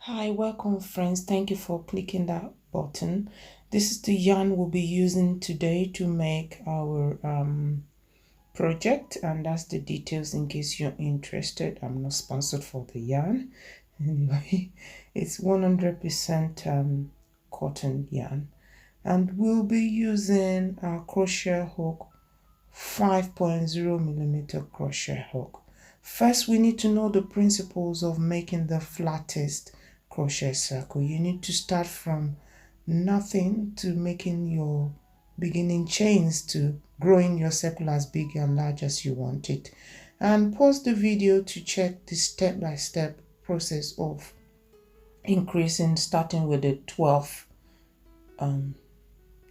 Hi, welcome friends. Thank you for clicking that button. This is the yarn we'll be using today to make our project, and that's the details in case you're interested. I'm not sponsored for the yarn. Anyway, it's 100% cotton yarn, and we'll be using our crochet hook 5.0 millimeter crochet hook. First, we need to know the principles of making the flattest crochet circle. You need to start from nothing to making your beginning chains to growing your circle as big and large as you want it. And pause the video to check the step-by-step process of increasing, starting with the 12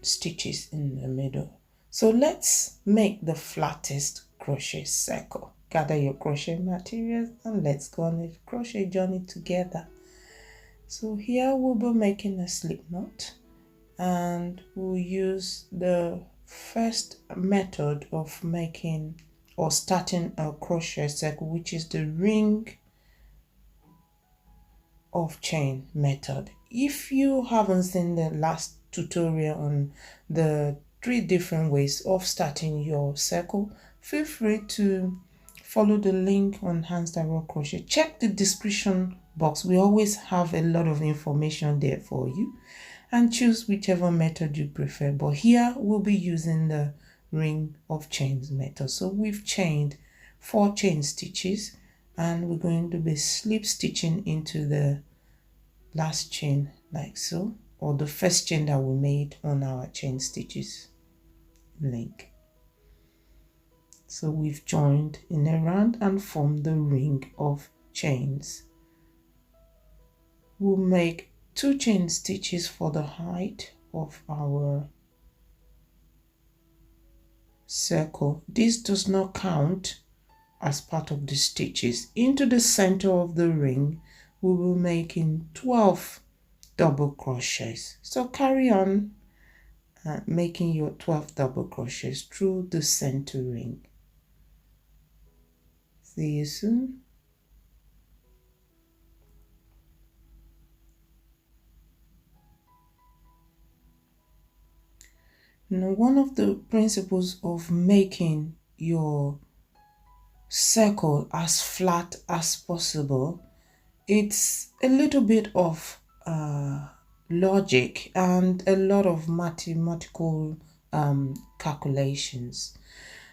stitches in the middle. So let's make the flattest crochet circle. Gather your crochet materials and let's go on a crochet journey together. So here we'll be making a slip knot, and we'll use the first method of making or starting a crochet circle, which is the ring of chain method. If you haven't seen the last tutorial on the 3 different ways of starting your circle, feel free to follow the link on Hands That Rock Crochet. Check the description box. We always have a lot of information there for you, and choose whichever method you prefer. But here we'll be using the ring of chains method. So we've chained 4 chain stitches, and we're going to be slip stitching into the last chain like so, or the first chain that we made on our chain stitches link. So we've joined in a round and formed the ring of chains. We'll make 2 chain stitches for the height of our circle. This does not count as part of the stitches. Into the center of the ring, we will be making 12 double crochets. So carry on making your 12 double crochets through the center ring. See you soon. Now, one of the principles of making your circle as flat as possible, it's a little bit of logic and a lot of mathematical calculations.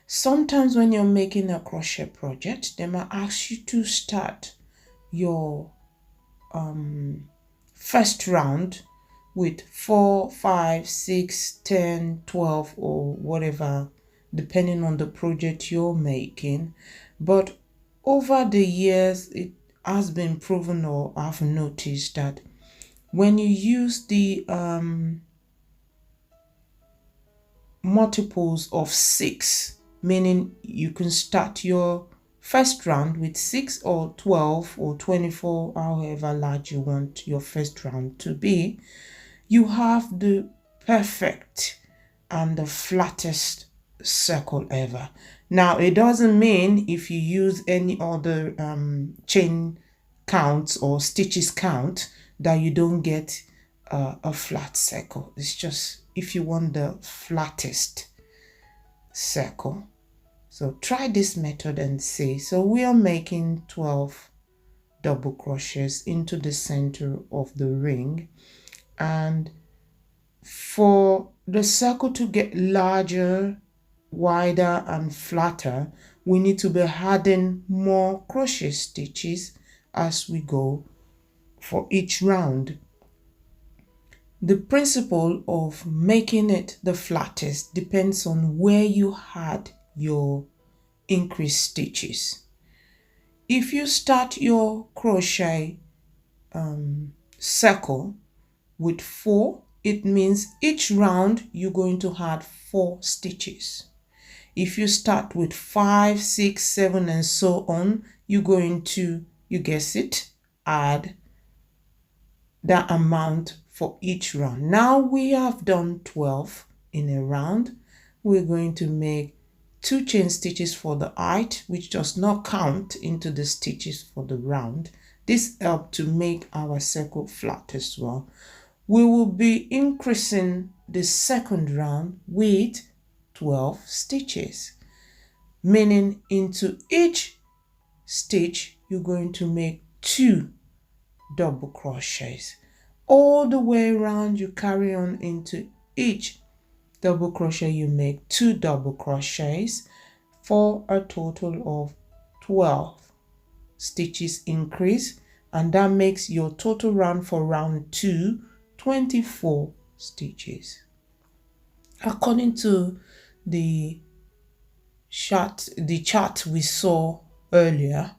Sometimes when you're making a crochet project, they might ask you to start your first round with 4, 5, 6, 10, 12, or whatever, depending on the project you're making. But over the years, it has been proven, or I've noticed, that when you use the multiples of 6, meaning you can start your first round with 6 or 12 or 24, however large you want your first round to be, you have the perfect and the flattest circle ever. Now, it doesn't mean if you use any other chain counts or stitches count that you don't get a flat circle. It's just if you want the flattest circle. So try this method and see. So we are making 12 double crochets into the center of the ring, and for the circle to get larger, wider and flatter, we need to be adding more crochet stitches as we go for each round. The principle of making it the flattest depends on where you had your increased stitches. If you start your crochet circle with 4, it means each round you're going to add 4 stitches. If you start with 5, 6, 7 and so on, you're going to, you guess it, add that amount for each round. Now we have done 12 in a round. We're going to make 2 chain stitches for the height, which does not count into the stitches for the round. This helps to make our circle flat as well. We will be increasing the second round with 12 stitches, meaning into each stitch you're going to make 2 double crochets. All the way around you carry on into each double crochet you make 2 double crochets for a total of 12 stitches increase, and that makes your total round for round 2 24 stitches. According to the chart we saw earlier,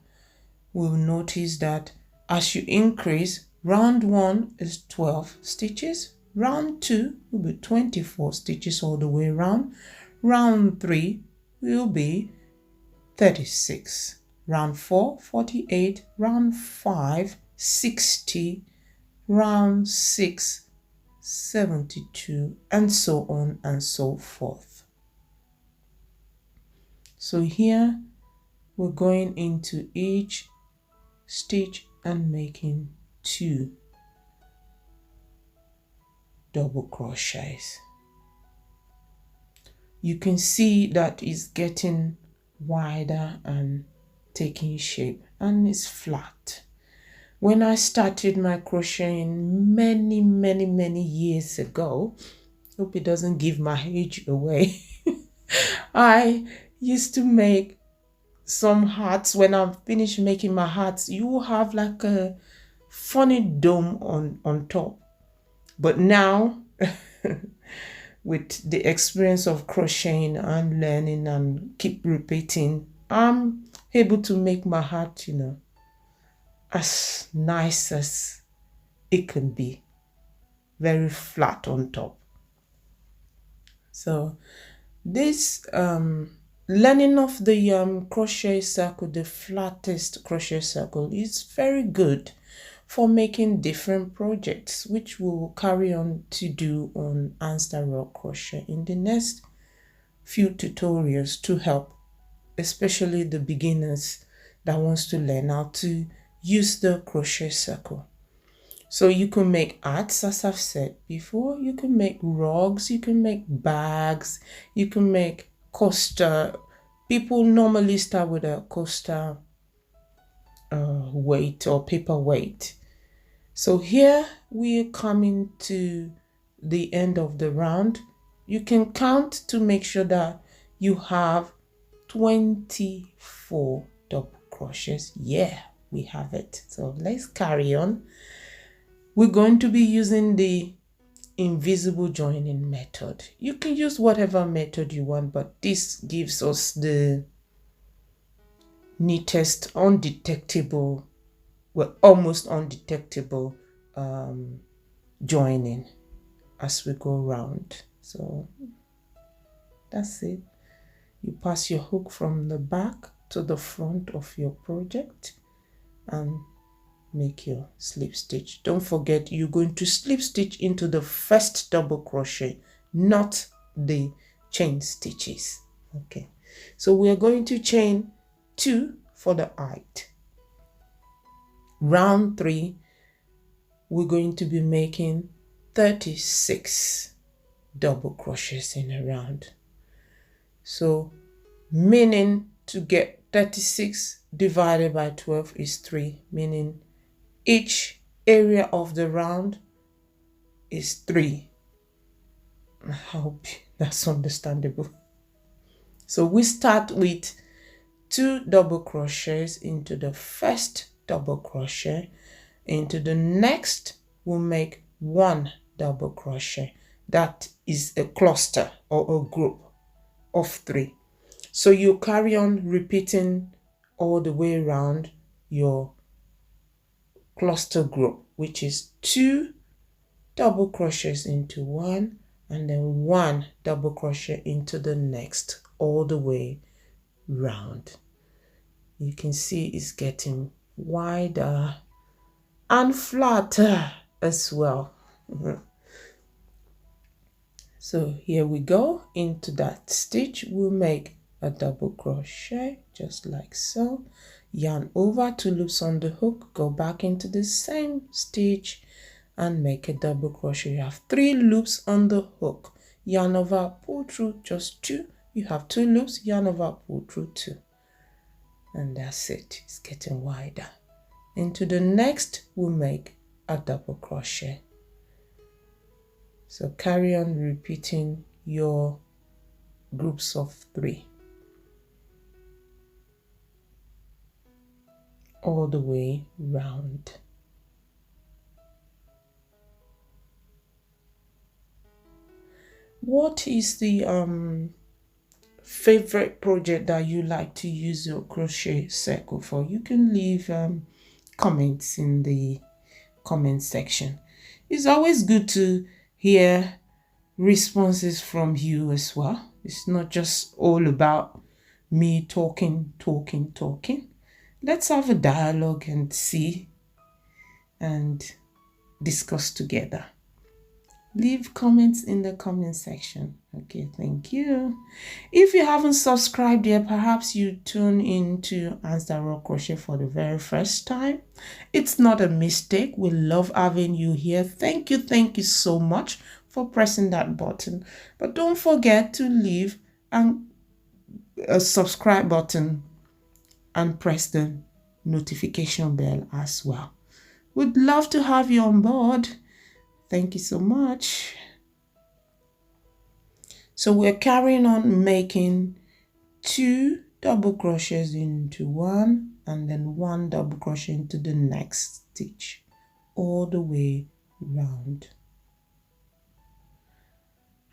we'll notice that as you increase, round 1 is 12 stitches, round 2 will be 24 stitches all the way around, round 3 will be 36, round 4 48, round 5 60, round 6 72, and so on and so forth. So here we're going into each stitch and making 2 double crochets. You can see that it's getting wider and taking shape, and it's flat. When I started my crocheting many years ago, hope it doesn't give my age away, I used to make some hats. When I'm finished making my hats, you will have like a funny dome on top. But now with the experience of crocheting and learning and keep repeating, I'm able to make my hat, as nice as it can be, very flat on top. So this learning of the crochet circle, the flattest crochet circle, is very good for making different projects, which we will carry on to do on Anstar Rock Crochet in the next few tutorials to help, especially the beginners that wants to learn how to use the crochet circle. So you can make hats, as I've said before, you can make rugs, you can make bags, you can make coaster. People normally start with a coaster weight or paper weight. So here we're coming to the end of the round. You can count to make sure that you have 24 double crochets. Yeah, we have it. So let's carry on. We're going to be using the invisible joining method. You can use whatever method you want, but this gives us the neatest, undetectable, well, almost undetectable joining as we go around. So that's it. You pass your hook from the back to the front of your project and make your slip stitch. Don't forget, you're going to slip stitch into the first double crochet, not the chain stitches. Okay, so we are going to chain 2 for the height. Round 3, we're going to be making 36 double crochets in a round. So meaning to get 36 divided by 12 is 3, meaning each area of the round is 3. I hope that's understandable. So we start with 2 double crochets into the first double crochet. Into the next we'll make 1 double crochet. That is a cluster or a group of 3. So you carry on repeating all the way around your cluster group, which is 2 double crochets into 1 and then 1 double crochet into the next all the way round. You can see it's getting wider and flatter as well. So here we go. Into that stitch we'll make a double crochet just like so. yarn over, 2 loops on the hook, go back into the same stitch and make a double crochet. You have 3 loops on the hook, yarn over, pull through just 2. You have 2 loops, yarn over, pull through 2, and that's it. It's getting wider. Into the next, we'll make a double crochet. So carry on repeating your groups of 3 all the way round. What is the favorite project that you like to use your crochet circle for? You can leave comments in the comment section. It's always good to hear responses from you as well. It's not just all about me talking. Let's have a dialogue and see and discuss together. Leave comments in the comment section. Okay, thank you. If you haven't subscribed yet, perhaps you tune in to Answer Raw Crochet for the very first time. It's not a mistake. We love having you here. Thank you so much for pressing that button. But don't forget to leave a subscribe button and press the notification bell as well. We'd love to have you on board. Thank you so much. So we're carrying on making 2 double crochets into 1 and then 1 double crochet into the next stitch all the way round.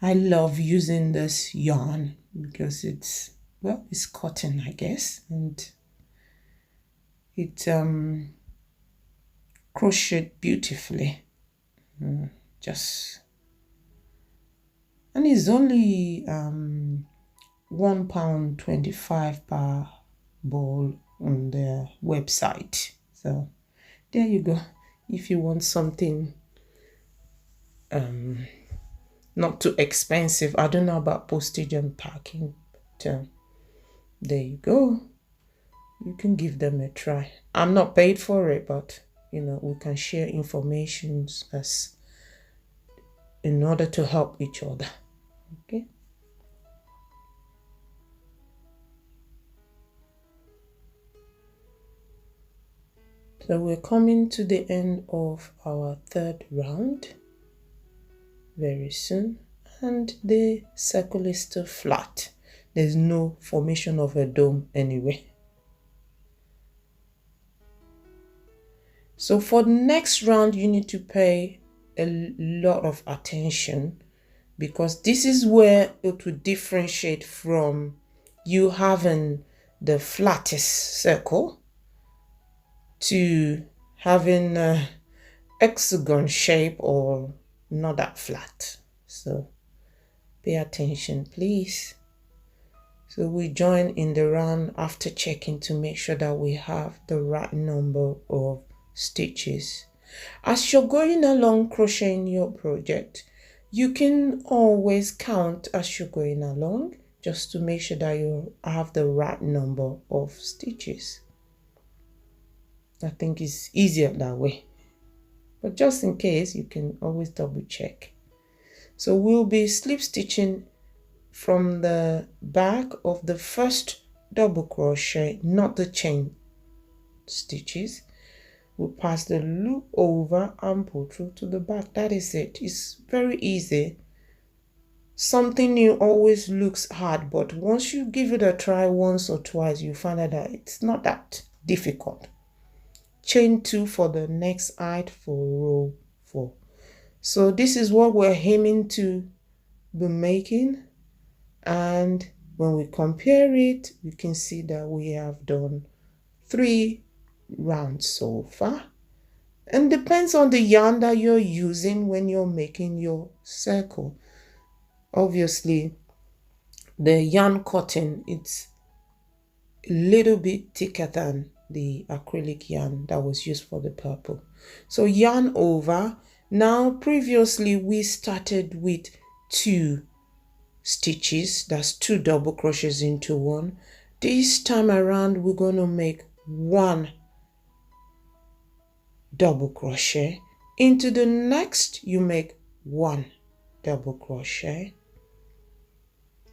I love using this yarn because it's cotton, I guess, and it crocheted beautifully. And it's only £1.25 per ball on the website. So there you go. If you want something not too expensive, I don't know about postage and packing, but there you go. You can give them a try. I'm not paid for it, but we can share information as in order to help each other. Okay. So we're coming to the end of our 3rd round very soon, and the circle is still flat. There's no formation of a dome anyway. So for the next round, you need to pay a lot of attention, because this is where it will differentiate from you having the flattest circle to having a hexagon shape or not that flat. So pay attention, please. So we join in the round after checking to make sure that we have the right number of stitches. As you're going along crocheting your project, you can always count as you're going along, just to make sure that you have the right number of stitches. I think it's easier that way, but just in case, you can always double check. So we'll be slip stitching from the back of the first double crochet, not the chain stitches. We'll pass the loop over and pull through to the back. That is it. It's very easy. Something new always looks hard, but once you give it a try once or twice, you find out that it's not that difficult. Chain 2 for the next height for row 4. So this is what we're aiming to be making, and when we compare it, we can see that we have done 3 rounds so far, and depends on the yarn that you're using when you're making your circle. Obviously, the yarn cotton, it's a little bit thicker than the acrylic yarn that was used for the purple. So yarn over. Now previously we started with 2 stitches, that's 2 double crochets into 1. This time around we're going to make 1 double crochet. Into the next you make 1 double crochet.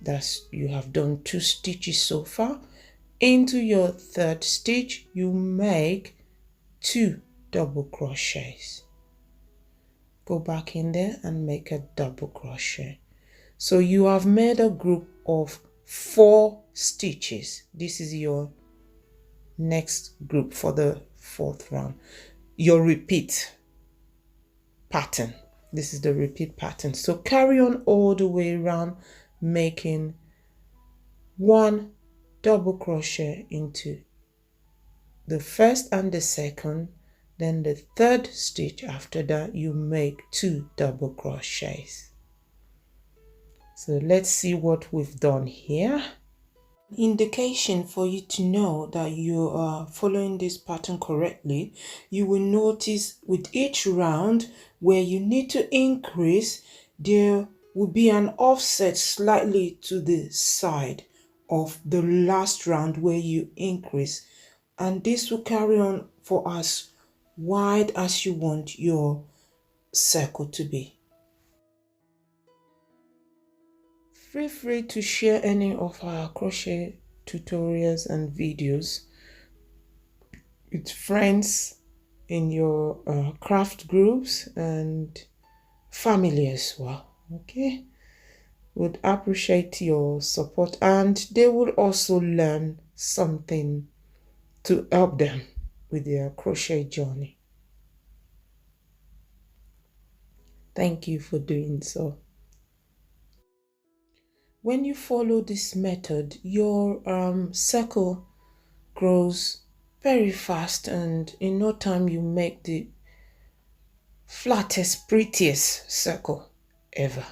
That's, you have done 2 stitches so far. Into your third stitch you make 2 double crochets. Go back in there and make a double crochet. So you have made a group of 4 stitches. This is your next group for the 4th round. Your repeat pattern. This is the repeat pattern. So carry on all the way around, making 1 double crochet into the first and the second. Then the third stitch after that you make 2 double crochets. So let's see what we've done here. Indication for you to know that you are following this pattern correctly, you will notice with each round where you need to increase, there will be an offset slightly to the side of the last round where you increase, and this will carry on for as wide as you want your circle to be. Feel free to share any of our crochet tutorials and videos with friends in your craft groups and family as well. Okay, would appreciate your support, and they will also learn something to help them with their crochet journey. Thank you for doing so. When you follow this method, your circle grows very fast, and in no time you make the flattest, prettiest circle ever.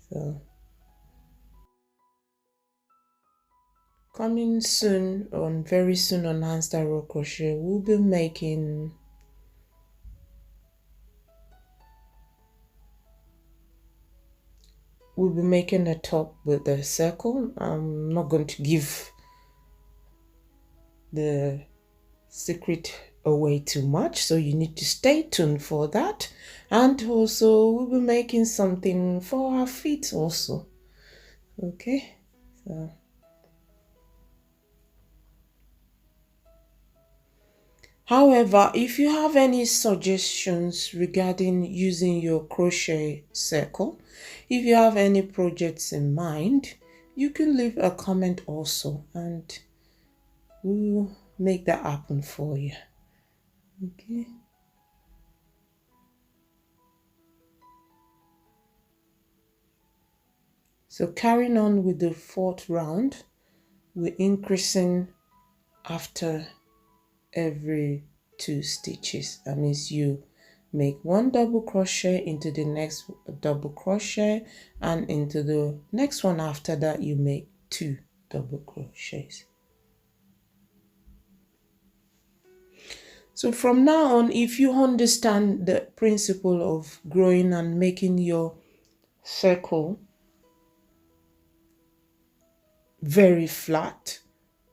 So coming soon, very soon on Handstyle Raw Crochet, we'll be making a top with the circle. I'm not going to give the secret away too much, so you need to stay tuned for that. And also we'll be making something for our feet also. Okay, so however, if you have any suggestions regarding using your crochet circle, if you have any projects in mind, you can leave a comment also, and we'll make that happen for you. Okay. So carrying on with the 4th round, we're increasing after every 2 stitches. That means you make 1 double crochet into the next double crochet, and into the next one after that you make 2 double crochets. So from now on, if you understand the principle of growing and making your circle very flat,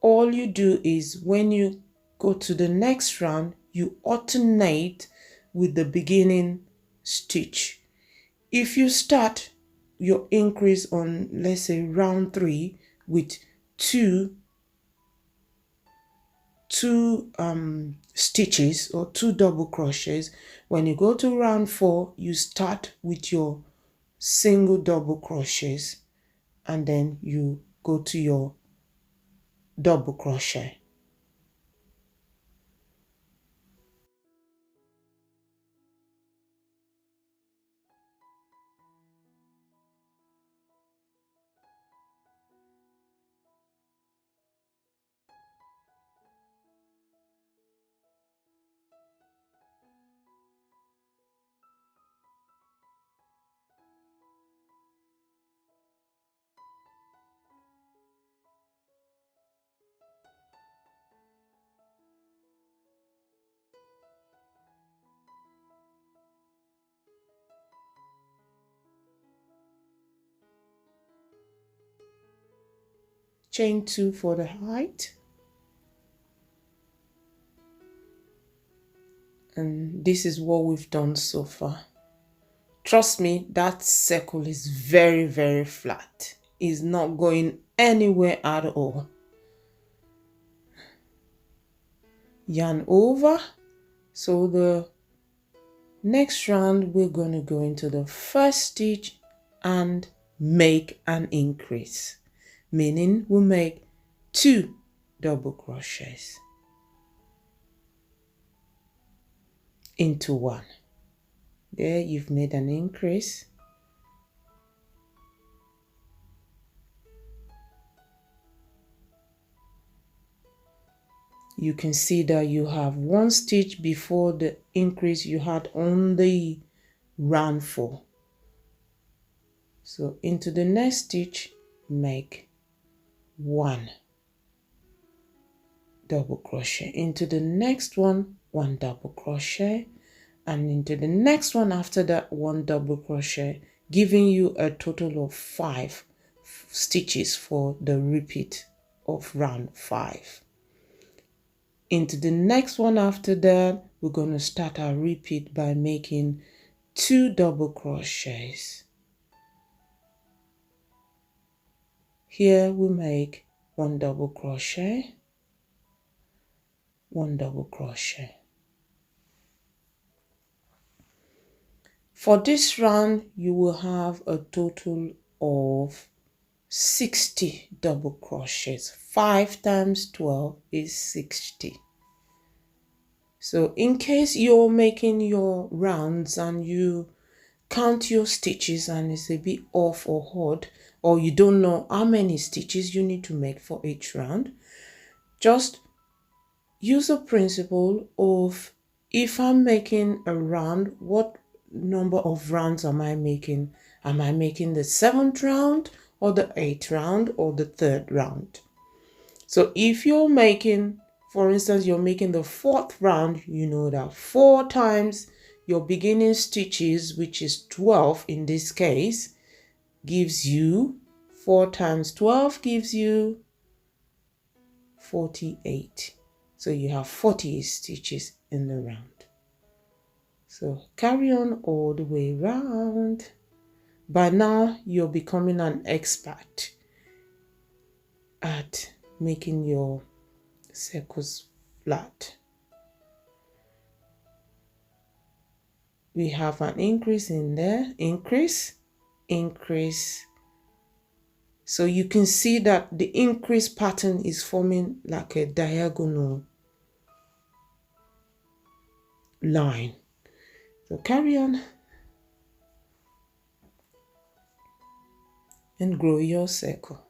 all you do is when you go to the next round, you alternate with the beginning stitch. If you start your increase on, let's say, round 3 with two stitches or 2 double crochets, when you go to round 4 you start with your single double crochets, and then you go to your double crochet. Chain 2 for the height, And this is what we've done so far. Trust me, that circle is very, very flat. It's not going anywhere at all. Yarn over. So the next round, we're going to go into the first stitch and make an increase, meaning we'll make 2 double crochets into 1. There, you've made an increase. You can see that you have 1 stitch before the increase you had on the round 4. So into the next stitch, make 1 double crochet. Into the next one, 1 double crochet, and into the next one after that, 1 double crochet, giving you a total of 5 stitches for the repeat of round 5. Into the next one after that, we're going to start our repeat by making 2 double crochets. Here we make 1 double crochet, 1 double crochet. For this round, you will have a total of 60 double crochets. 5 times 12 is 60. So in case you're making your rounds and you count your stitches and it's a bit off or odd, or you don't know how many stitches you need to make for each round, just use a principle of, if I'm making a round, what number of rounds am I making? Am I making the 7th round or the 8th round or the 3rd round? So if you're making, for instance, you're making the 4th round, you know that 4 times your beginning stitches, which is 12 in this case, gives you 4 times 12 gives you 48. So you have 48 stitches in the round. So carry on all the way around. By now, you're becoming an expert at making your circles flat. We have an increase in there, increase. So you can see that the increase pattern is forming like a diagonal line. So carry on and grow your circle.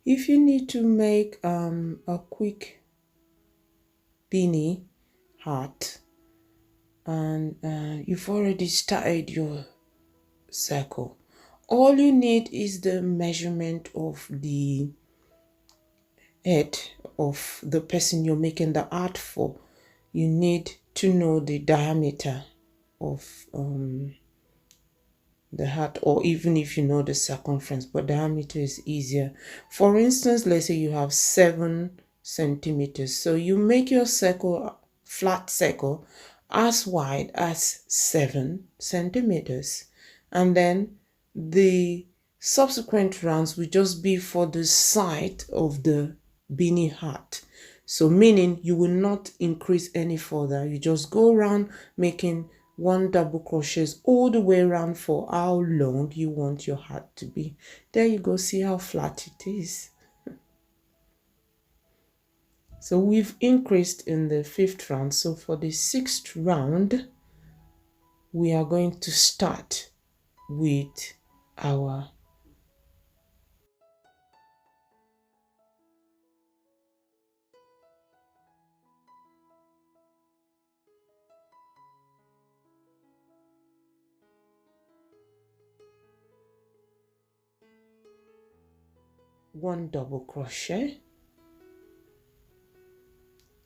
If you need to make a quick beanie hat and you've already started your circle, all you need is the measurement of the head of the person you're making the art for. You need to know the diameter of the hat, or even if you know the circumference, but diameter is easier. For instance, let's say you have 7 centimeters, so you make your circle, flat circle, as wide as 7 centimeters, and then the subsequent rounds will just be for the side of the beanie hat. So meaning you will not increase any further, you just go around making 1 double crochets all the way around for how long you want your hat to be. There you go, see how flat it is. So we've increased in the 5th round. So for the 6th round, we are going to start with our one double crochet.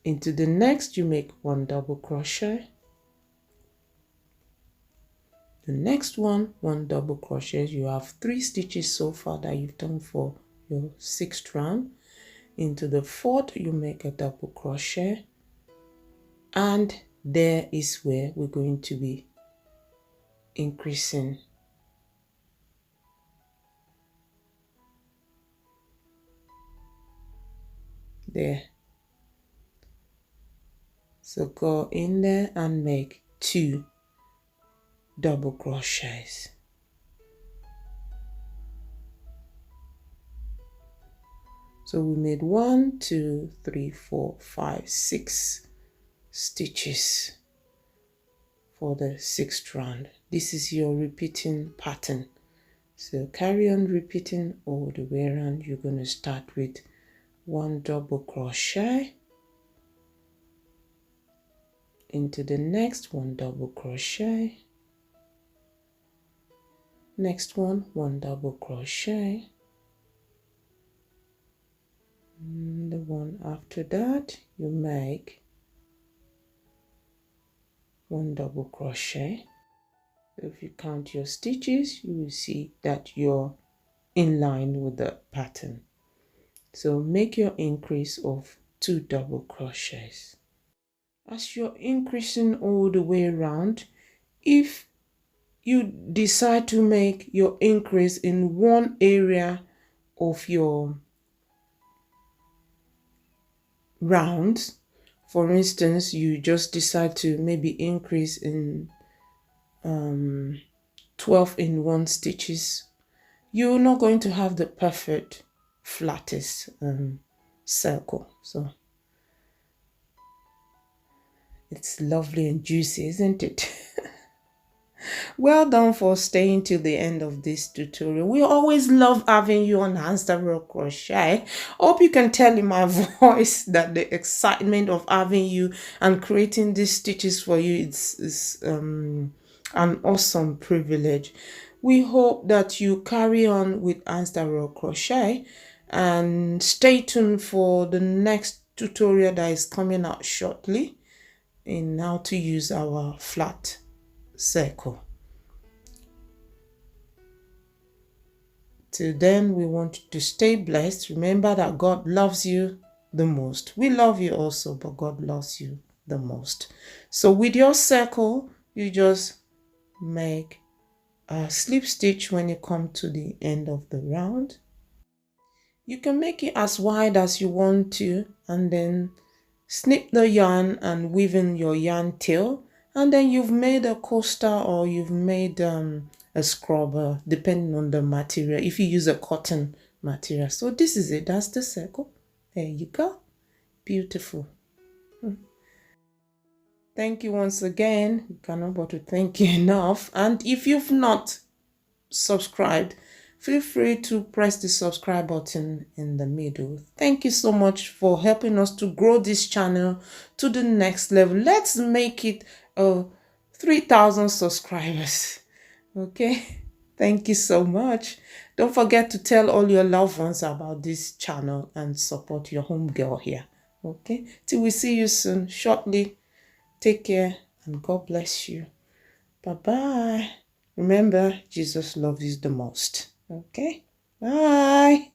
Into the next, you make 1 double crochet. The next one, 1 double crochet. You have 3 stitches so far that you've done for your 6th round. Into the fourth, you make a double crochet, and there is where we're going to be increasing. There. So go in there and make 2 double crochets. So we made 1, 2, 3, 4, 5, 6 stitches for the 6th round. This is your repeating pattern. So carry on repeating all the way around. You're going to start with 1 double crochet, into the next 1 double crochet, next one 1 double crochet, and the one after that you make 1 double crochet. If you count your stitches, you will see that you're in line with the pattern. So make your increase of 2 double crochets. As you're increasing all the way around, if you decide to make your increase in one area of your round, for instance, you just decide to maybe increase in 12 in 1 stitches, you're not going to have the perfect flattest circle. So it's lovely and juicy, isn't it? Well done for staying till the end of this tutorial. We always love having you on Hamster Wheel Crochet. Hope you can tell in my voice that the excitement of having you and creating these stitches for you is an awesome privilege. We hope that you carry on with Hamster Wheel Crochet and stay tuned for the next tutorial that is coming out shortly in how to use our flat circle. Till then, we want you to stay blessed. Remember that God loves you the most. We love you also, but God loves you the most. So with your circle, you just make a slip stitch when you come to the end of the round. You can make it as wide as you want to, and then snip the yarn and weave in your yarn tail, and then you've made a coaster, or you've made a scrubber, depending on the material, if you use a cotton material. So this is it. That's the circle. There you go. Beautiful. Thank you once again. We cannot but to thank you enough. And if you've not subscribed, feel free to press the subscribe button in the middle. Thank you so much for helping us to grow this channel to the next level. Let's make it 3,000 subscribers. Okay, thank you so much. Don't forget to tell all your loved ones about this channel and support your home girl here. Okay, till we see you soon, shortly. Take care and God bless you. Bye-bye. Remember, Jesus loves you the most. Okay, bye.